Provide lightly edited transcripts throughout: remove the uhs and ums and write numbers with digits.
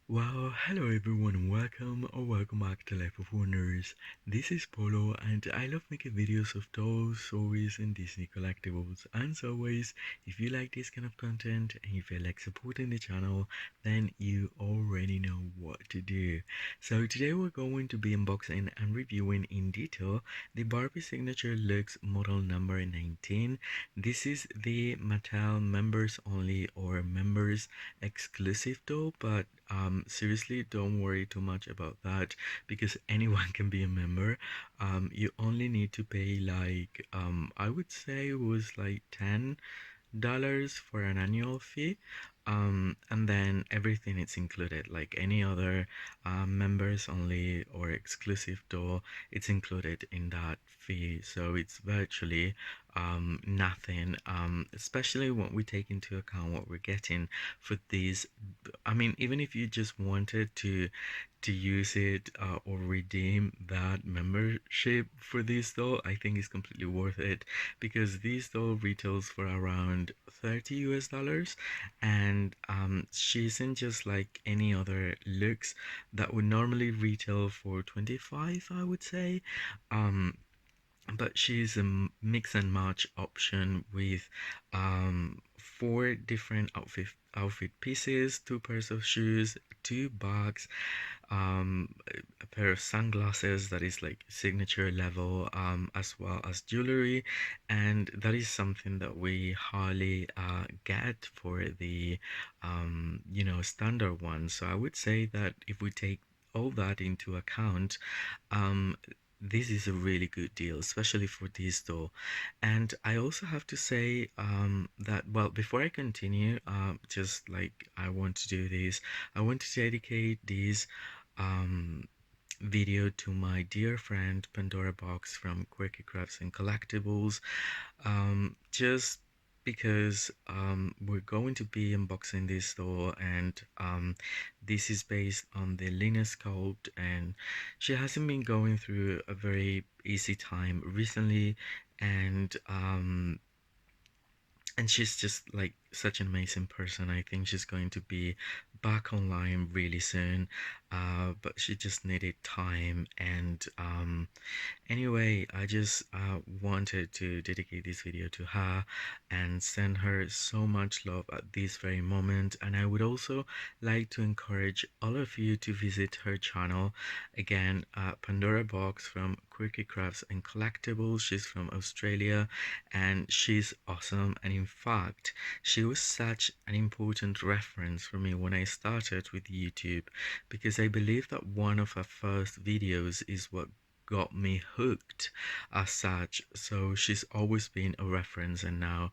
Well, hello everyone, welcome or welcome back to Life of Wonders. This is Polo and I love making videos of dolls, stories and Disney collectibles. And as always, if you like this kind of content and you feel like supporting the channel, then you already know what to do. So today we're going to be unboxing and reviewing in detail the Barbie Signature Looks model number 19. This is the Mattel members only or members exclusive doll, but seriously, don't worry too much about that because anyone can be a member. You only need to pay like I would say it was like $10 for an annual fee, and then everything is included, like any other members only or exclusive door, it's included in that fee. So it's virtually nothing, especially when we take into account what we're getting for these. I mean, even if you just wanted to use it or redeem that membership for this doll, I think it's completely worth it because this doll retails for around 30 US dollars, and she isn't just like any other looks that would normally retail for 25, I would say. Um, but she's a mix and match option with four different outfit pieces, two pairs of shoes, two bags, um, a pair of sunglasses that is like signature level, as well as jewelry, and that is something that we hardly get for the standard one. So I would say that if we take all that into account, um, this is a really good deal, especially for this store. And I also have to say that, well, before I continue, just like I want to do this, I want to dedicate this um, video to my dear friend Pandora Box from Quirky Crafts and Collectibles, just because we're going to be unboxing this store, and this is based on the Lina sculpt, and she hasn't been going through a very easy time recently, and she's just like such an amazing person. I think she's going to be back online really soon, but she just needed time. And anyway, I just wanted to dedicate this video to her and send her so much love at this very moment. And I would also like to encourage all of you to visit her channel. Again, Pandora Box from Quirky Crafts and Collectibles. She's from Australia and she's awesome. And in fact, she was such an important reference for me when I started with YouTube, because I believe that one of her first videos is what got me hooked as such. So she's always been a reference, and now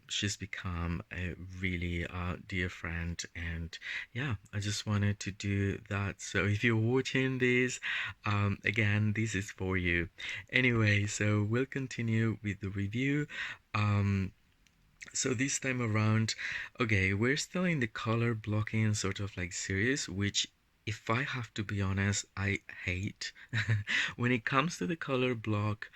she's become a really dear friend. And yeah, I just wanted to do that. So if you're watching this, again, this is for you. Anyway, so we'll continue with the review. So this time around, okay, we're still in the color blocking sort of like series, which, if I have to be honest, I hate when it comes to the color block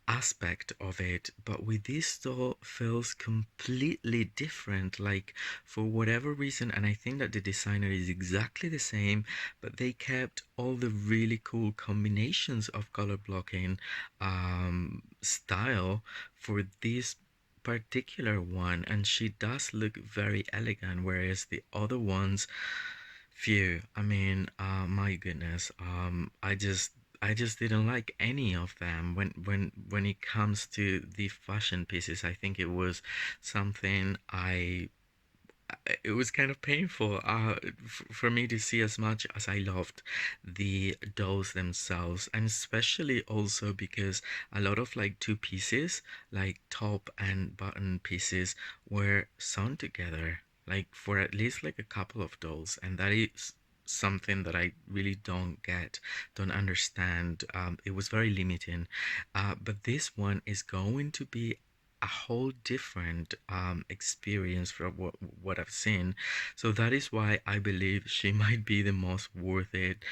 aspect of it. But with this doll feels completely different, like for whatever reason. And I think that the designer is exactly the same, but they kept all the really cool combinations of color blocking style for this particular one, and she does look very elegant, whereas the other ones, phew, I mean, my goodness, I just didn't like any of them. When it comes to the fashion pieces, I think it was something it was kind of painful for me to see, as much as I loved the dolls themselves, and especially also because a lot of like two pieces, like top and bottom pieces, were sewn together, like for at least like a couple of dolls, and that is something that I really don't understand. It was very limiting, but this one is going to be a whole different experience from what I've seen. So that is why I believe she might be the most worth it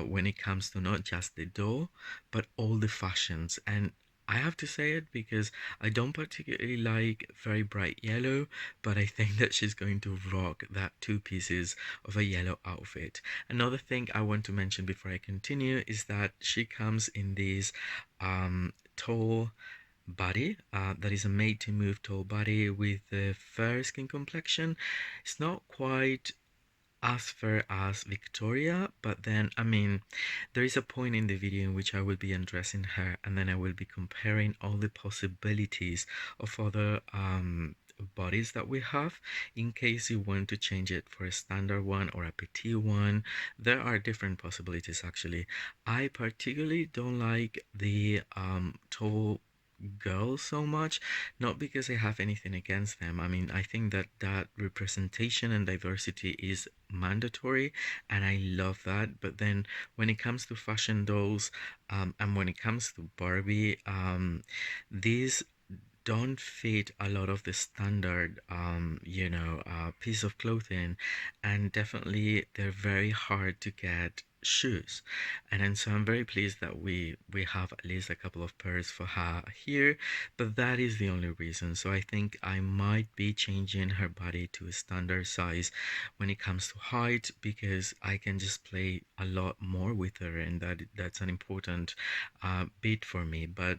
when it comes to not just the doll, but all the fashions. And I have to say it because I don't particularly like very bright yellow, but I think that she's going to rock that two pieces of a yellow outfit. Another thing I want to mention before I continue is that she comes in this tall body that is a made to move tall body with a fair skin complexion. It's not quite as fair as Victoria, but then I mean, there is a point in the video in which I will be undressing her, and then I will be comparing all the possibilities of other bodies that we have in case you want to change it for a standard one or a petite one. There are different possibilities actually. I particularly don't like the tall girls so much, not because I have anything against them. I mean, I think that representation and diversity is mandatory, and I love that. But then when it comes to fashion dolls, and when it comes to Barbie, these don't fit a lot of the standard piece of clothing, and definitely they're very hard to get shoes. And then so I'm very pleased that we have at least a couple of pairs for her here, but that is the only reason. So I think I might be changing her body to a standard size when it comes to height, because I can just play a lot more with her, and that's an important bit for me. But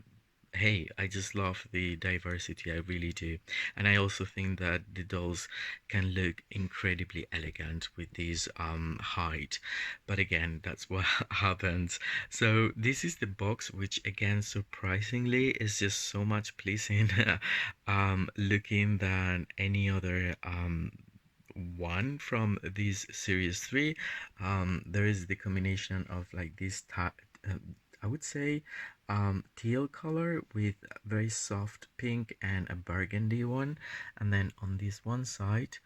hey, I just love the diversity, I really do. And I also think that the dolls can look incredibly elegant with this height. But again, that's what happens. So this is the box, which again, surprisingly, is just so much pleasing looking than any other one from this series 3. There is the combination of like this I would say teal color with very soft pink and a burgundy one, and then on this one side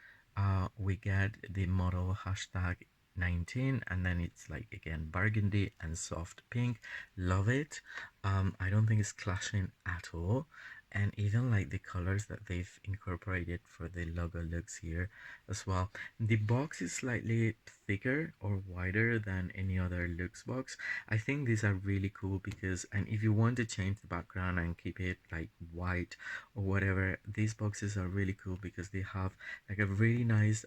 we get the model hashtag 19, and then it's like again burgundy and soft pink. Love it. I don't think it's clashing at all, and even like the colors that they've incorporated for the logo looks here as well. The box is slightly thicker or wider than any other looks box. I think these are really cool because, and if you want to change the background and keep it like white or whatever, these boxes are really cool because they have like a really nice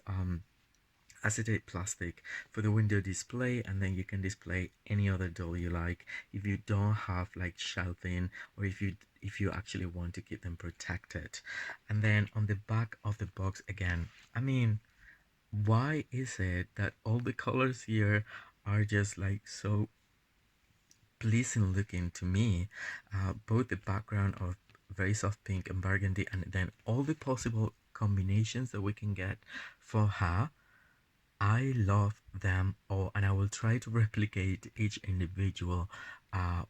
acetate plastic for the window display, and then you can display any other doll you like if you don't have like shelving, or if you actually want to keep them protected. And then on the back of the box again, I mean, why is it that all the colors here are just like so pleasing looking to me? Both the background of very soft pink and burgundy, and then all the possible combinations that we can get for her. I love them all, and I will try to replicate each individual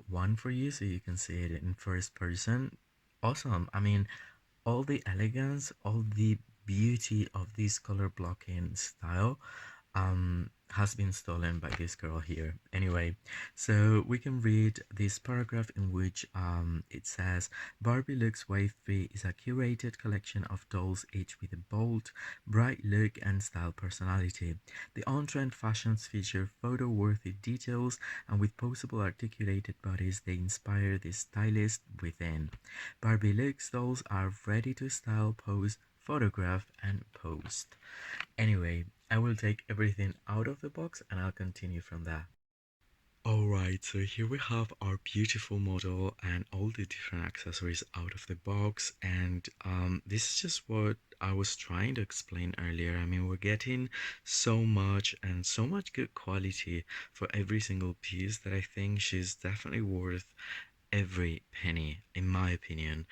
one for you so you can see it in first person. Awesome. I mean, all the elegance, all the beauty of this color blocking style has been stolen by this girl here. Anyway, so we can read this paragraph in which it says Barbie Looks Wave 3 is a curated collection of dolls, each with a bold, bright look and style personality. The on-trend fashions feature photo-worthy details, and with posable articulated bodies they inspire the stylist within. Barbie Looks dolls are ready to style, pose, photograph and post. Anyway, I will take everything out of the box and I'll continue from there. Alright, so here we have our beautiful model and all the different accessories out of the box, and this is just what I was trying to explain earlier. I mean, we're getting so much and so much good quality for every single piece that I think she's definitely worth every penny, in my opinion.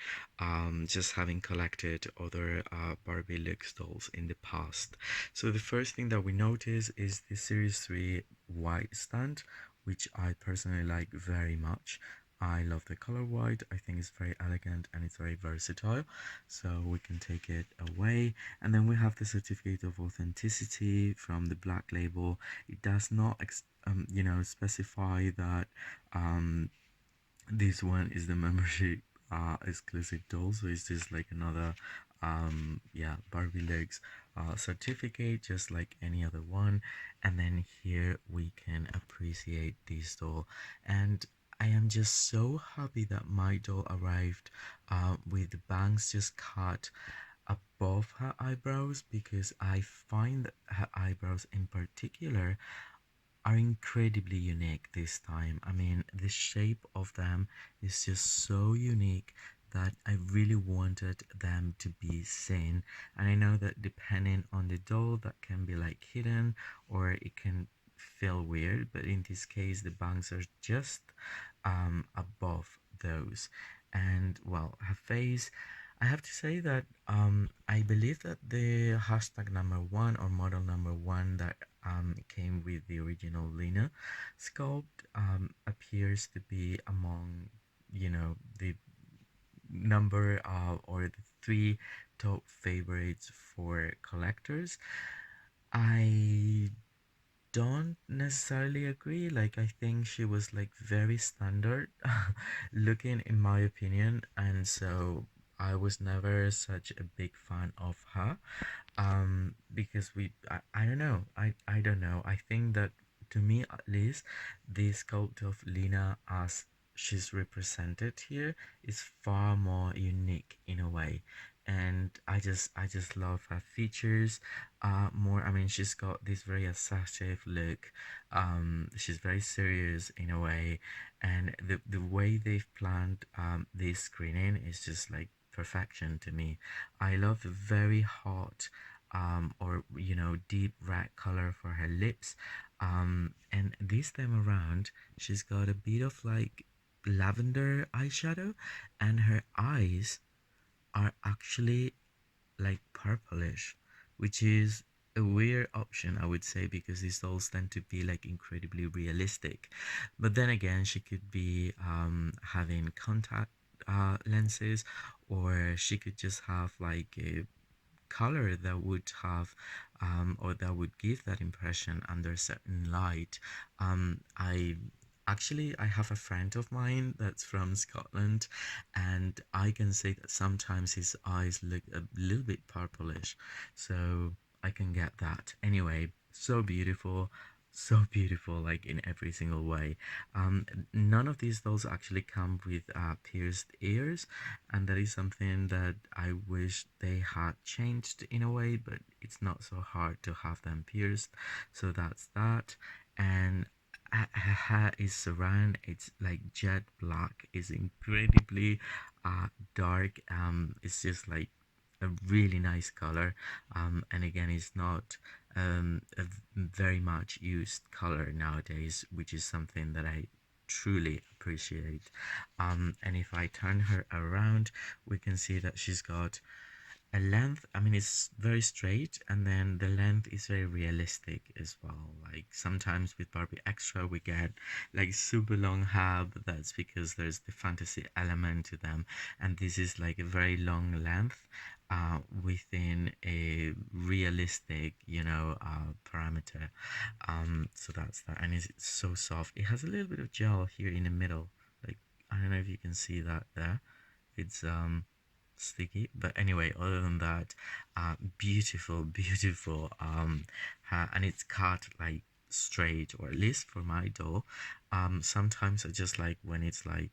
Just having collected other Barbie Lux dolls in the past. So the first thing that we notice is the Series 3 white stand, which I personally like very much. I love the color white. I think it's very elegant and it's very versatile. So we can take it away. And then we have the certificate of authenticity from the black label. It does not specify that this one is the membership exclusive doll, so it's just like another Barbie Legs certificate, just like any other one. And then here we can appreciate this doll, and I am just so happy that my doll arrived with the bangs just cut above her eyebrows, because I find that her eyebrows in particular are incredibly unique this time. I mean, the shape of them is just so unique that I really wanted them to be seen. And I know that depending on the doll, that can be like hidden or it can feel weird, but in this case, the bangs are just above those. And well, her face, I have to say that I believe that the hashtag number one or model number one that came with the original Lena sculpt appears to be among, the number or the three top favorites for collectors. I don't necessarily agree. Like, I think she was like very standard looking, in my opinion, and so I was never such a big fan of her. Because I don't know. I don't know. I think that, to me at least, the sculpt of Lena as she's represented here is far more unique in a way. And I just love her features more. I mean, she's got this very assertive look. She's very serious in a way, and the way they've planned this screening is just like perfection to me. I love the very hot or deep red color for her lips, and this time around she's got a bit of like lavender eyeshadow, and her eyes are actually like purplish, which is a weird option, I would say, because these dolls tend to be like incredibly realistic. But then again, she could be having contact lenses, or she could just have like a color that would have or that would give that impression under certain light. I have a friend of mine that's from Scotland, and I can say that sometimes his eyes look a little bit purplish, so I can get that. Anyway, so beautiful, like in every single way. um None of these dolls actually come with pierced ears, and that is something that I wish they had changed in a way, but it's not so hard to have them pierced, so that's that. And her hair is saran, it's like jet black, it's incredibly dark. It's just like a really nice color, and again, it's not very much used color nowadays, which is something that I truly appreciate. And if I turn her around, we can see that she's got a length. I mean, it's very straight, and then the length is very realistic as well. Like sometimes with Barbie Extra we get like super long hair, but that's because there's the fantasy element to them, and this is like a very long length within a realistic, parameter. So that's that, and it's so soft. It has a little bit of gel here in the middle. Like, I don't know if you can see that there. It's sticky, but anyway, other than that, beautiful, beautiful. And it's cut like straight, or at least for my doll. Sometimes I just like when it's like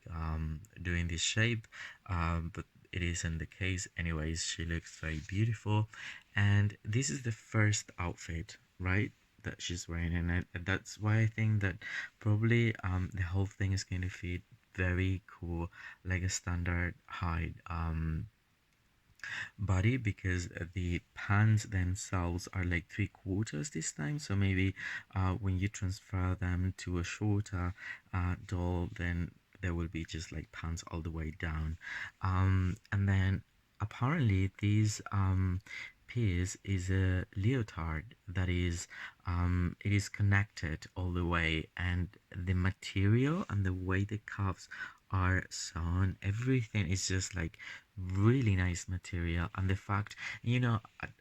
doing this shape, but it isn't the case. Anyways, she looks very beautiful, and this is the first outfit, right, that she's wearing, and that's why I think that probably the whole thing is going to fit very cool, like a standard height body, because the pants themselves are like 3/4 this time. So maybe when you transfer them to a shorter doll, then there will be just like pants all the way down. And then apparently these piece is a leotard that is it is connected all the way, and the material and the way the cuffs are sewn, everything is just like really nice material. And the fact,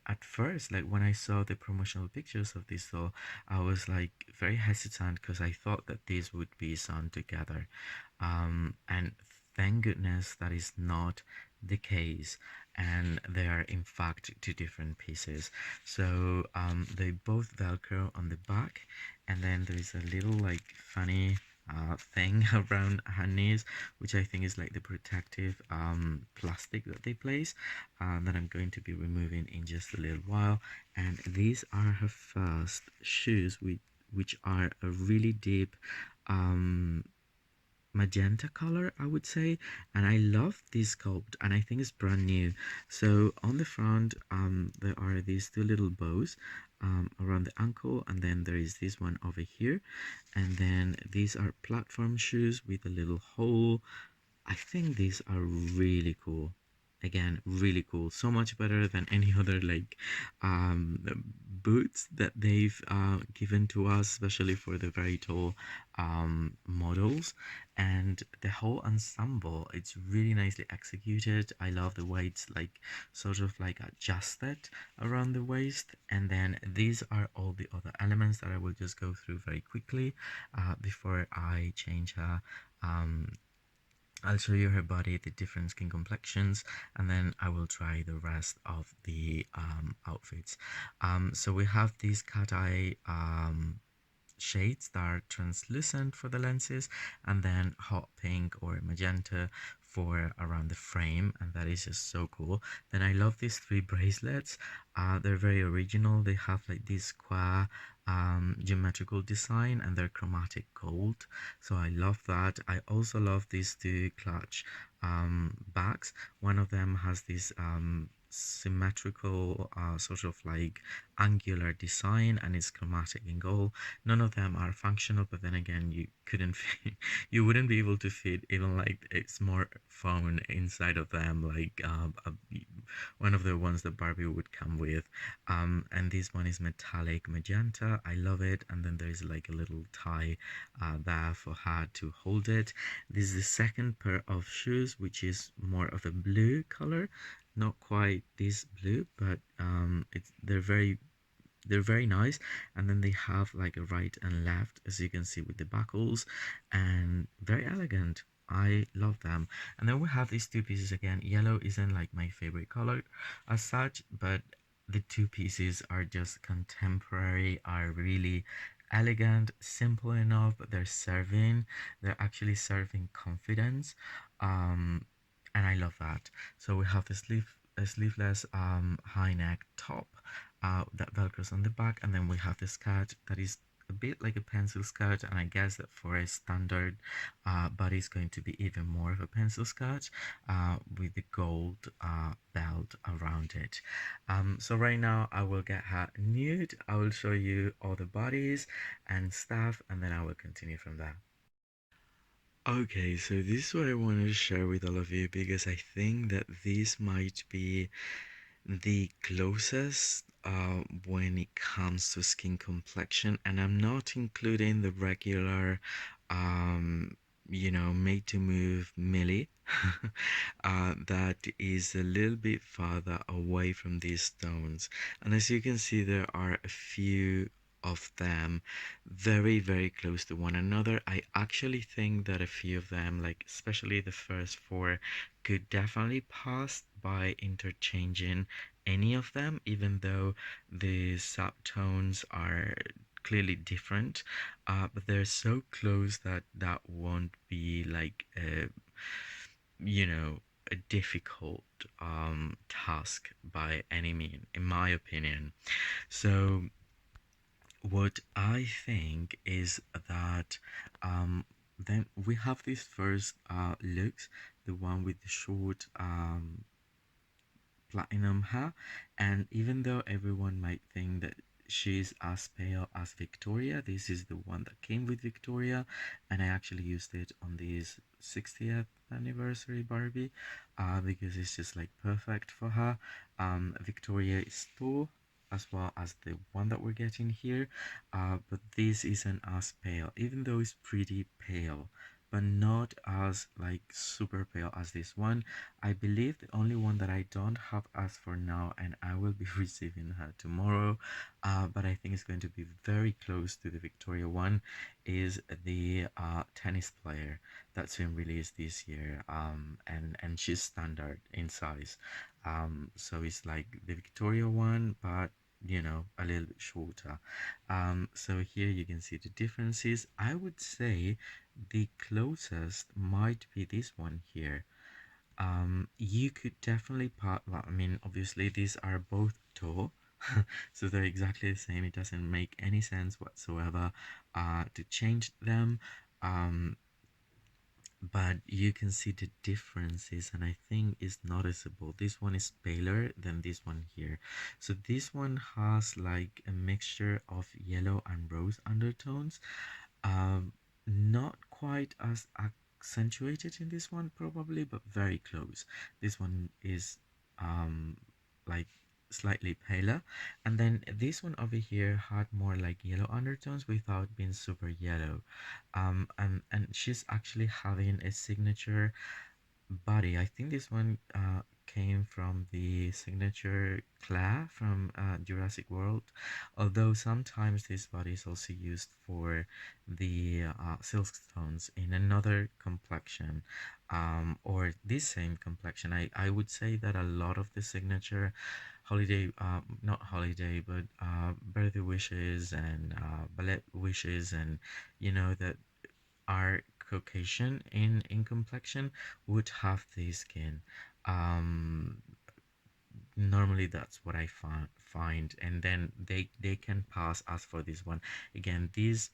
at first, like when I saw the promotional pictures of this doll, I was like very hesitant because I thought that these would be sewn together, and thank goodness that is not the case, and they are in fact two different pieces. So they both velcro on the back, and then there is a little like funny thing around her knees, which I think is like the protective plastic that they place, that I'm going to be removing in just a little while. And these are her first shoes, which are a really deep um magenta color, I would say. And I love this sculpt, and I think it's brand new. So on the front, there are these two little bows around the ankle, and then there is this one over here, and then these are platform shoes with a little hole. I think these are really cool. Again, really cool. So much better than any other like boots that they've given to us, especially for the very tall models. And the whole ensemble, it's really nicely executed. I love the way it's like sort of like adjusted around the waist. And then these are all the other elements that I will just go through very quickly before I change her. I'll show you her body, the different skin complexions, and then I will try the rest of the outfits. So we have these cat eye shades that are translucent for the lenses, and then hot pink or magenta for around the frame, and that is just so cool. Then I love these three bracelets. They're very original. They have like this square geometrical design, and they're chromatic gold, so I love that. I also love these two clutch bags. One of them has this symmetrical sort of like angular design, and it's chromatic in gold. None of them are functional, but then again, you couldn't fit, you wouldn't be able to fit even like a smartphone inside of them, like one of the ones that Barbie would come with. And this one is metallic magenta. I love it. And then there is like a little tie there for her to hold it. This is the second pair of shoes, which is more of a blue color, not quite this blue, but they're very nice. And then they have like a right and left, as you can see, with the buckles, and very elegant. I love them. And then we have these two pieces again. Yellow isn't like my favorite color as such, but the two pieces are just contemporary, are really elegant, simple enough, but they're actually serving confidence. um and I love that. So we have the sleeveless high neck top that velcros on the back, and then we have the skirt that is a bit like a pencil skirt, and I guess that for a standard body is going to be even more of a pencil skirt with the gold belt around it. So right now I will get her nude. I will show you all the bodies and stuff, and then I will continue from there. Okay, so this is what I wanted to share with all of you, because I think that this might be the closest when it comes to skin complexion, and I'm not including the regular um made to move Millie that is a little bit farther away from these stones. And as you can see, there are a few of them very, very close to one another. I actually think that a few of them, like especially the first four, could definitely pass by interchanging any of them, even though the subtones are clearly different. But they're so close that that won't be like you know a difficult task by any mean, in my opinion. So what I think is that then we have this first looks, the one with the short platinum hair. And even though everyone might think that she's as pale as Victoria, this is the one that came with Victoria, and I actually used it on this 60th anniversary Barbie because it's just like perfect for her. Victoria is tall as well as the one that we're getting here, but this isn't as pale, even though it's pretty pale, but not as like super pale as this one. I believe the only one that I don't have as for now, and I will be receiving her tomorrow, but I think it's going to be very close to the Victoria one, is the tennis player that's been released this year, and she's standard in size. So it's like the Victoria one, but a little bit shorter. So here you can see the differences. I would say the closest might be this one here. You could definitely part, well, I mean, obviously these are both tall, so they're exactly the same. It doesn't make any sense whatsoever to change them. Um, but you can see the differences, and I think it's noticeable. This one is paler than this one here. So this one has like a mixture of yellow and rose undertones. um Not quite as accentuated in this one probably, but very close. This one is um like slightly paler, and then this one over here had more like yellow undertones without being super yellow. And she's actually having a signature body. I think this one came from the signature Claire from Jurassic World, although sometimes this body is also used for the silkstones in another complexion, or this same complexion. I would say that a lot of the signature holiday, not holiday, but birthday wishes and ballet wishes, and that are Caucasian in complexion would have this skin. Um, Normally that's what I find, and then they can pass as for this one. Again, this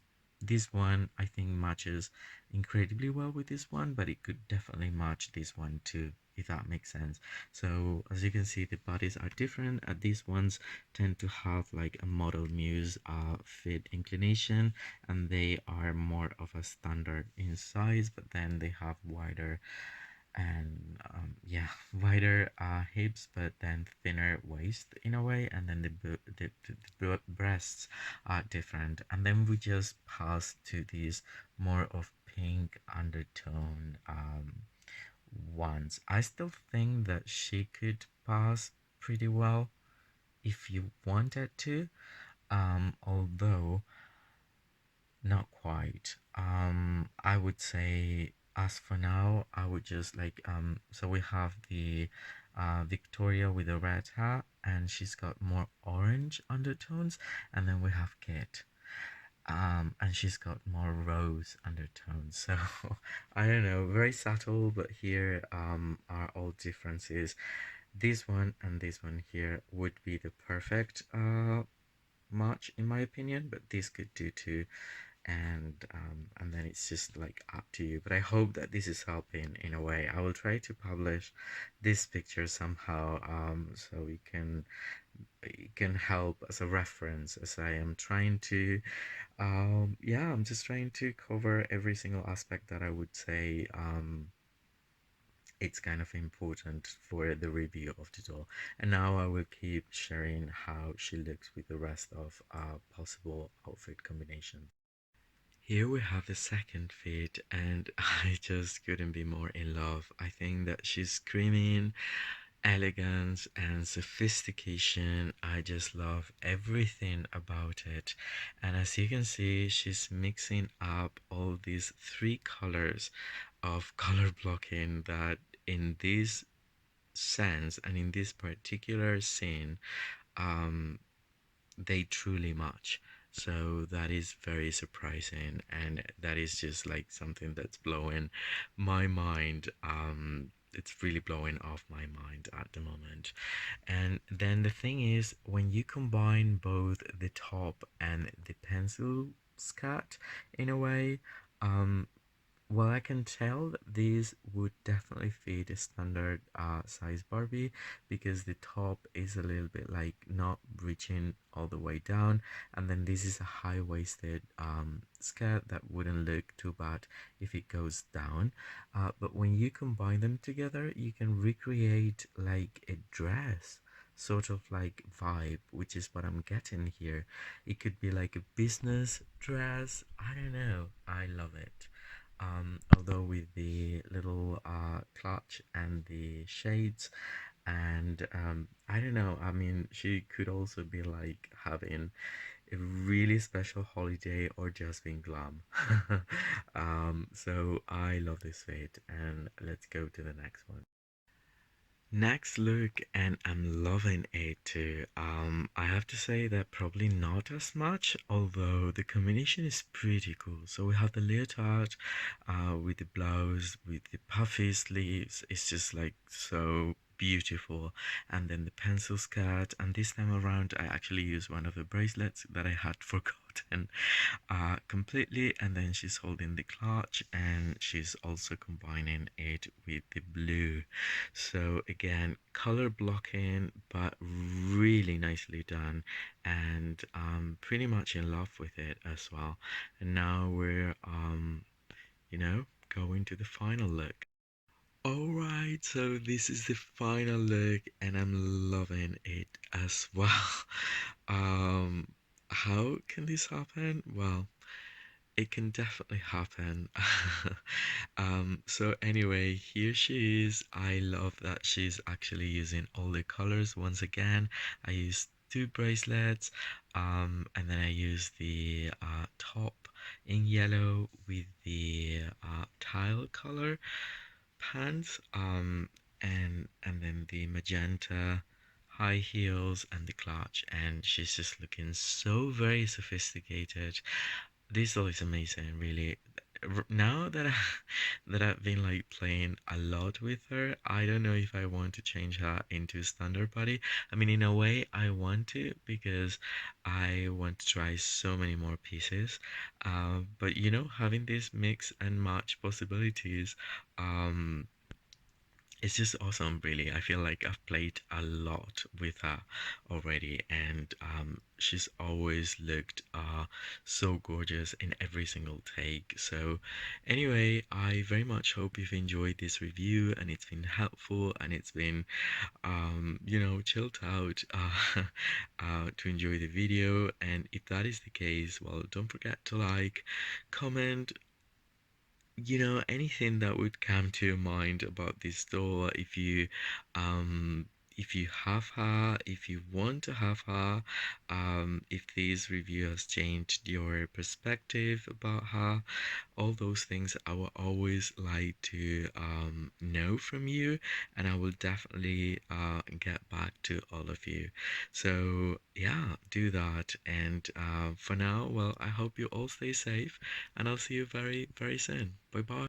one I think matches incredibly well with this one, but it could definitely match this one too, if that makes sense. So as you can see, the bodies are different. These ones tend to have like a model muse fit inclination, and they are more of a standard in size, but then they have wider and yeah, wider hips, but then thinner waist in a way, and then the breasts are different. And then we just pass to these more of pink undertone ones. I still think that she could pass pretty well if you wanted to, although not quite. I would say as for now, I would just like so we have the Victoria with the red hair, and she's got more orange undertones, and then we have Kit. And she's got more rose undertones. So I don't know, very subtle, but here are all differences. This one and this one here would be the perfect match in my opinion, but this could do too. And then it's just like up to you, but I hope that this is helping in a way. I will try to publish this picture somehow, so we can it can help as a reference, as I am trying to yeah, I'm just trying to cover every single aspect that I would say it's kind of important for the review of the doll. And now I will keep sharing how she looks with the rest of possible outfit combinations. Here we have the second fit, and I just couldn't be more in love. I think that she's screaming elegance and sophistication. I just love everything about it. And as you can see, she's mixing up all these three colors of color blocking that in this sense and in this particular scene, um, they truly match. So that is very surprising, and that is just like something that's blowing my mind. It's really blowing off my mind at the moment. And then the thing is, when you combine both the top and the pencil skirt in a way, um, well, I can tell that these would definitely fit a standard size Barbie, because the top is a little bit like not reaching all the way down, and then this is a high-waisted skirt that wouldn't look too bad if it goes down. But when you combine them together, you can recreate like a dress sort of like vibe, which is what I'm getting here. It could be like a business dress. I don't know. I love it. Although with the little clutch and the shades, and I don't know, I mean, she could also be like having a really special holiday or just being glam. So I love this fit, and let's go to the next one. Next look, and I'm loving it too. I have to say that probably not as much, although the combination is pretty cool. So we have the leotard, with the blouse, with the puffy sleeves. It's just like so beautiful. And then the pencil skirt. And this time around, I actually used one of the bracelets that I had forgotten completely. And then she's holding the clutch, and she's also combining it with the blue. So again, color blocking, but really nicely done, and pretty much in love with it as well. And now we're going to the final look. Alright, so this is the final look, and I'm loving it as well. Um, how can this happen? Well, it can definitely happen. So anyway, here she is. I love that she's actually using all the colors once again. I used two bracelets, and then I used the top in yellow with the tile color pants, and then the magenta high heels and the clutch, and she's just looking so very sophisticated. This doll is amazing, really. Now that that I've been like playing a lot with her, I don't know if I want to change her into standard body. I mean, in a way, I want to because I want to try so many more pieces. But having this mix and match possibilities, um, it's just awesome, really. I feel like I've played a lot with her already, and she's always looked so gorgeous in every single take. So, anyway, I very much hope you've enjoyed this review and it's been helpful and it's been, chilled out to enjoy the video. And if that is the case, well, don't forget to like, comment, anything that would come to your mind about this store. Um if you have her, if you want to have her, if this review has changed your perspective about her, all those things I will always like to know from you, and I will definitely get back to all of you. So yeah, do that. And for now, well, I hope you all stay safe, and I'll see you very, very soon. Bye bye.